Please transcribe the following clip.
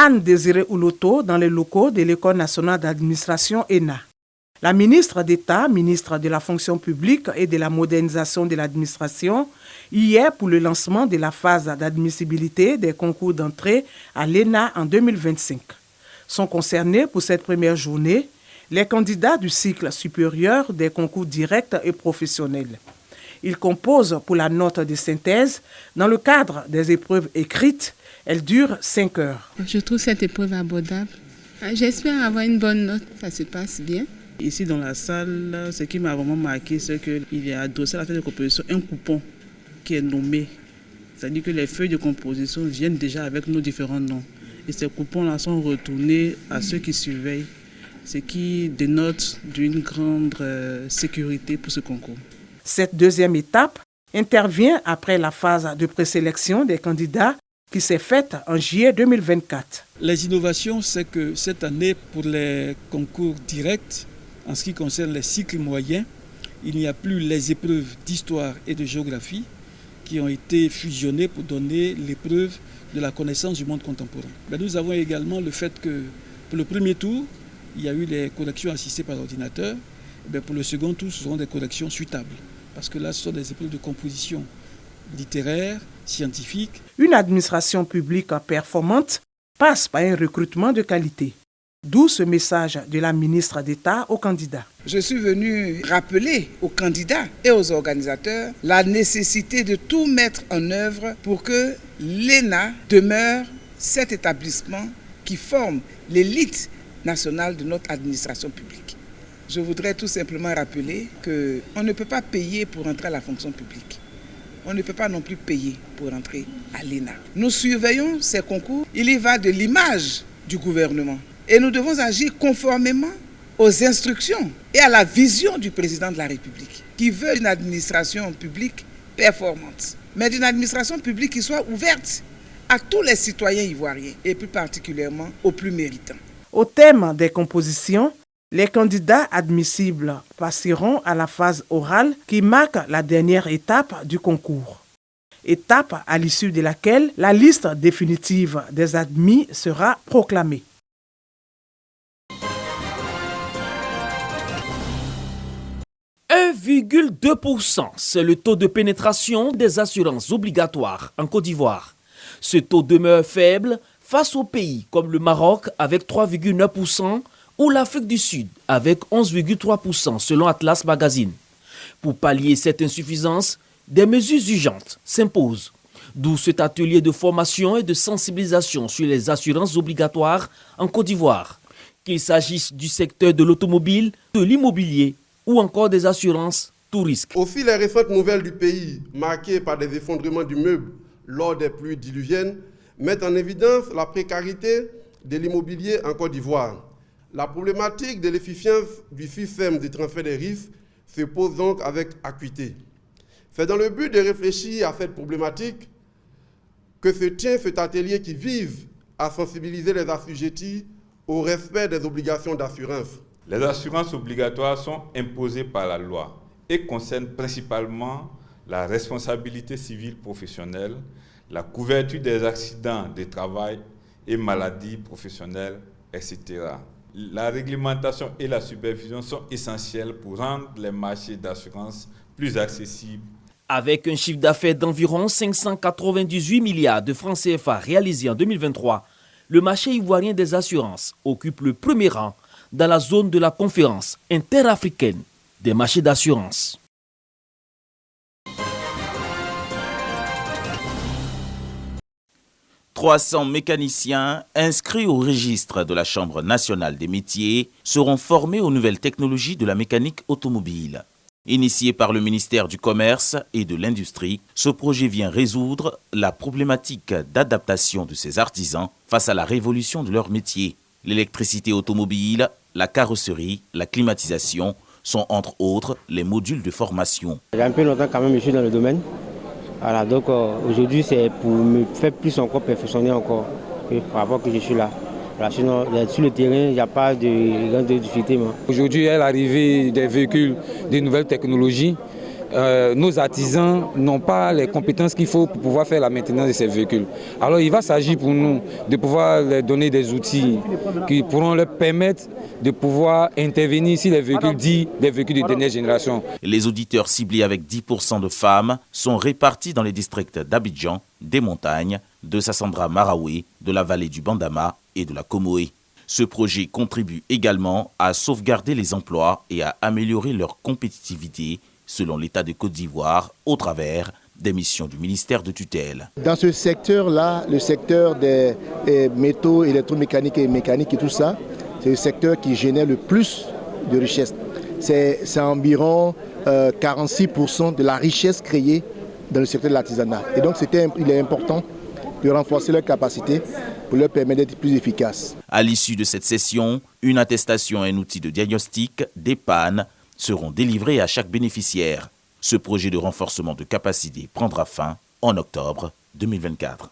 Anne Désirée Ouloto dans les locaux de l'École nationale d'administration ENA. La ministre d'État, ministre de la fonction publique et de la modernisation de l'administration, y est pour le lancement de la phase d'admissibilité des concours d'entrée à l'ENA en 2025. Sont concernés pour cette première journée les candidats du cycle supérieur des concours directs et professionnels. Ils composent pour la note de synthèse dans le cadre des épreuves écrites. Elles durent 5 heures. Je trouve cette épreuve abordable. J'espère avoir une bonne note, ça se passe bien. Ici dans la salle, ce qui m'a vraiment marqué, c'est qu'il y a adossé à la feuille de composition un coupon qui est nommé. C'est-à-dire que les feuilles de composition viennent déjà avec nos différents noms. Et ces coupons-là sont retournés à ceux qui surveillent, ce qui dénote d'une grande sécurité pour ce concours. Cette deuxième étape intervient après la phase de présélection des candidats qui s'est faite en juillet 2024. Les innovations, c'est que cette année, pour les concours directs, en ce qui concerne les cycles moyens, il n'y a plus les épreuves d'histoire et de géographie qui ont été fusionnées pour donner l'épreuve de la connaissance du monde contemporain. Mais nous avons également le fait que pour le premier tour, il y a eu les corrections assistées par ordinateur. Mais pour le second tour, ce seront des corrections suitables. Parce que là, ce sont des épreuves de composition littéraire, scientifique. Une administration publique performante passe par un recrutement de qualité. D'où ce message de la ministre d'État aux candidats. Je suis venu rappeler aux candidats et aux organisateurs la nécessité de tout mettre en œuvre pour que l'ENA demeure cet établissement qui forme l'élite nationale de notre administration publique. Je voudrais tout simplement rappeler qu'on ne peut pas payer pour entrer à la fonction publique. On ne peut pas non plus payer pour entrer à l'ENA. Nous surveillons ces concours. Il y va de l'image du gouvernement. Et nous devons agir conformément aux instructions et à la vision du président de la République, qui veut une administration publique performante, mais d'une administration publique qui soit ouverte à tous les citoyens ivoiriens, et plus particulièrement aux plus méritants. Au thème des compositions, les candidats admissibles passeront à la phase orale qui marque la dernière étape du concours. Étape à l'issue de laquelle la liste définitive des admis sera proclamée. ,2%, c'est le taux de pénétration des assurances obligatoires en Côte d'Ivoire. Ce taux demeure faible face aux pays comme le Maroc avec 3,9% ou l'Afrique du Sud avec 11,3% selon Atlas Magazine. Pour pallier cette insuffisance, des mesures urgentes s'imposent. D'où cet atelier de formation et de sensibilisation sur les assurances obligatoires en Côte d'Ivoire. Qu'il s'agisse du secteur de l'automobile, de l'immobilier ou encore des assurances tout risque. Aussi, les récentes nouvelles du pays, marquées par des effondrements d'immeubles lors des pluies diluviennes, mettent en évidence la précarité de l'immobilier en Côte d'Ivoire. La problématique de l'efficience du système de transfert des risques se pose donc avec acuité. C'est dans le but de réfléchir à cette problématique que se tient cet atelier qui vise à sensibiliser les assujettis au respect des obligations d'assurance. Les assurances obligatoires sont imposées par la loi et concernent principalement la responsabilité civile professionnelle, la couverture des accidents de travail et maladies professionnelles, etc. La réglementation et la supervision sont essentielles pour rendre les marchés d'assurance plus accessibles. Avec un chiffre d'affaires d'environ 598 milliards de francs CFA réalisé en 2023, le marché ivoirien des assurances occupe le premier rang dans la zone de la conférence interafricaine des marchés d'assurance. « 300 mécaniciens inscrits au registre de la Chambre nationale des métiers seront formés aux nouvelles technologies de la mécanique automobile. Initié par le ministère du Commerce et de l'Industrie, ce projet vient résoudre la problématique d'adaptation de ces artisans face à la révolution de leur métier. L'électricité automobile, la carrosserie, la climatisation sont entre autres les modules de formation. Il y a un peu longtemps quand même, je suis dans le domaine. Voilà, donc aujourd'hui c'est pour me faire plus encore perfectionner encore par rapport que je suis là. Voilà, sinon sur le terrain il n'y a pas de grande difficulté. Aujourd'hui est l'arrivée des véhicules, des nouvelles technologies. nos artisans n'ont pas les compétences qu'il faut pour pouvoir faire la maintenance de ces véhicules. Alors il va s'agir pour nous de pouvoir leur donner des outils qui pourront leur permettre de pouvoir intervenir si les véhicules dits des véhicules de dernière génération. Les auditeurs ciblés avec 10% de femmes sont répartis dans les districts d'Abidjan, des Montagnes, de Sassandra Maraoué, de la vallée du Bandama et de la Comoé. Ce projet contribue également à sauvegarder les emplois et à améliorer leur compétitivité selon l'État de Côte d'Ivoire au travers des missions du ministère de tutelle. Dans ce secteur-là, le secteur des métaux, électromécaniques et mécaniques et tout ça, c'est le secteur qui génère le plus de richesse. C'est environ 46% de la richesse créée dans le secteur de l'artisanat. Et donc il est important de renforcer leurs capacités pour leur permettre d'être plus efficaces. À l'issue de cette session, une attestation et un outil de diagnostic des pannes seront délivrés à chaque bénéficiaire. Ce projet de renforcement de capacité prendra fin en octobre 2024.